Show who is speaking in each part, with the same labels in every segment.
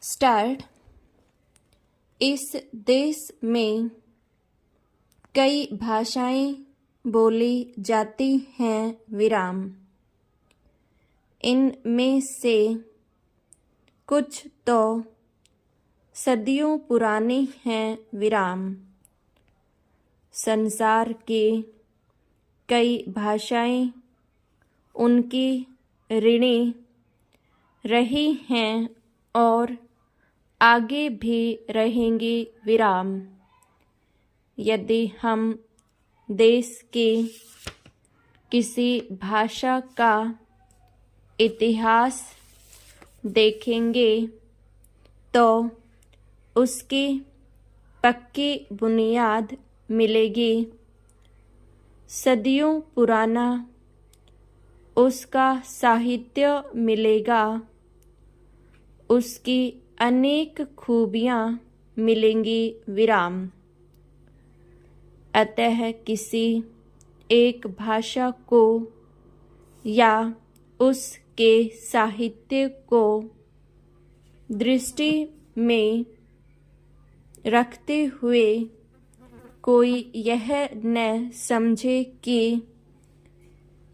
Speaker 1: Start. इस देश में कई भाषाएं बोली जाती हैं विराम। इनमें से कुछ तो सदियों पुरानी हैं विराम। संसार की कई भाषाएं उनकी ऋणी रही हैं और आगे भी रहेंगी विराम। यदि हम देश की किसी भाषा का इतिहास देखेंगे तो उसकी पक्की बुनियाद मिलेगी। सदियों पुराना उसका साहित्य मिलेगा, उसकी अनेक खूबियाँ मिलेंगी विराम। अतः किसी एक भाषा को या उसके साहित्य को दृष्टि में रखते हुए कोई यह न समझे कि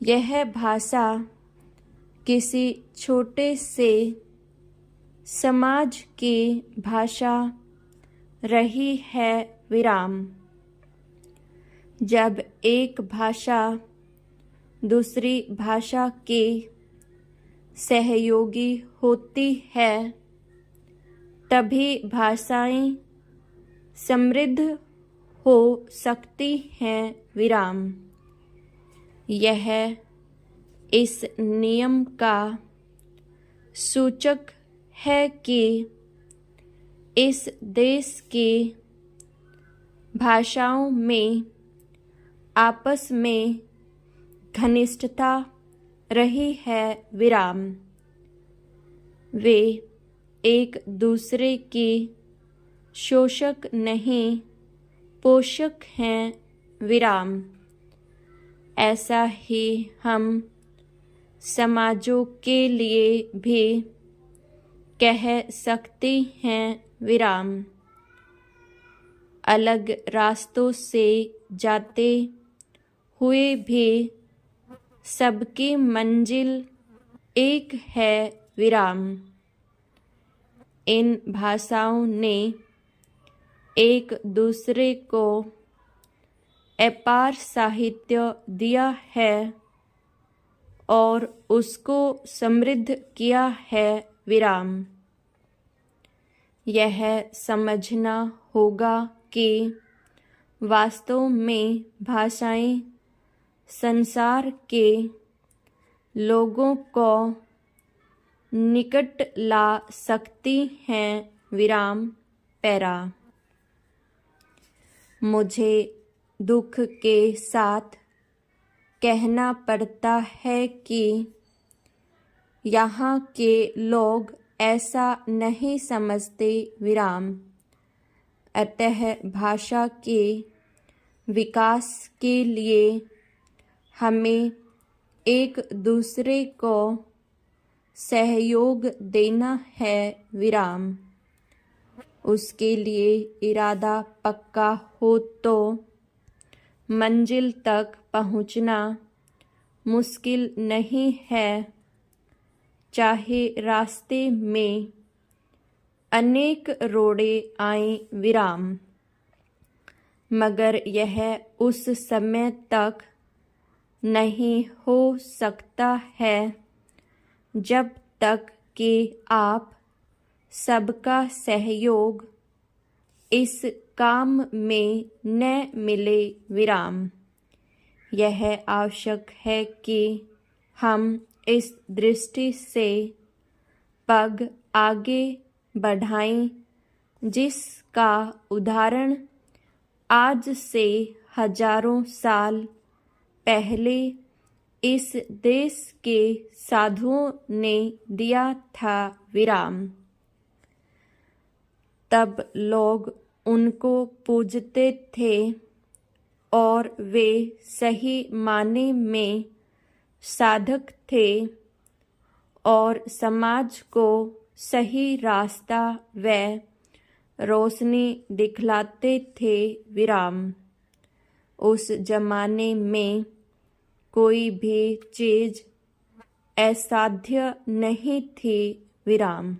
Speaker 1: यह भाषा किसी छोटे से समाज की भाषा रही है विराम। जब एक भाषा दूसरी भाषा की सहयोगी होती है तभी भाषाएं समृद्ध हो सकती हैं विराम। यह इस नियम का सूचक है कि इस देश की भाषाओं में आपस में घनिष्ठता रही है विराम। वे एक दूसरे की शोषक नहीं, पोषक हैं विराम। ऐसा ही हम समाजों के लिए भी कह सकते हैं विराम। अलग रास्तों से जाते हुए भी सबकी मंजिल एक है विराम। इन भाषाओं ने एक दूसरे को अपार साहित्य दिया है और उसको समृद्ध किया है विराम। यह समझना होगा कि वास्तव में भाषाएं संसार के लोगों को निकट ला सकती हैं विराम। पैरा। मुझे दुख के साथ कहना पड़ता है कि यहाँ के लोग ऐसा नहीं समझते विराम। अतः भाषा के विकास के लिए हमें एक दूसरे को सहयोग देना है विराम। उसके लिए इरादा पक्का हो तो मंजिल तक पहुँचना मुश्किल नहीं है, चाहे रास्ते में अनेक रोड़े आएं विराम। मगर यह उस समय तक नहीं हो सकता है जब तक कि आप सबका सहयोग इस काम में न मिले विराम। यह आवश्यक है कि हम इस दृष्टि से पग आगे बढ़ाएं जिसका उदाहरण आज से हजारों साल पहले इस देश के साधुओं ने दिया था विराम। तब लोग उनको पूजते थे और वे सही माने में साधक थे और समाज को सही रास्ता व रोशनी दिखलाते थे विराम। उस जमाने में कोई भी चीज असाध्य नहीं थी विराम।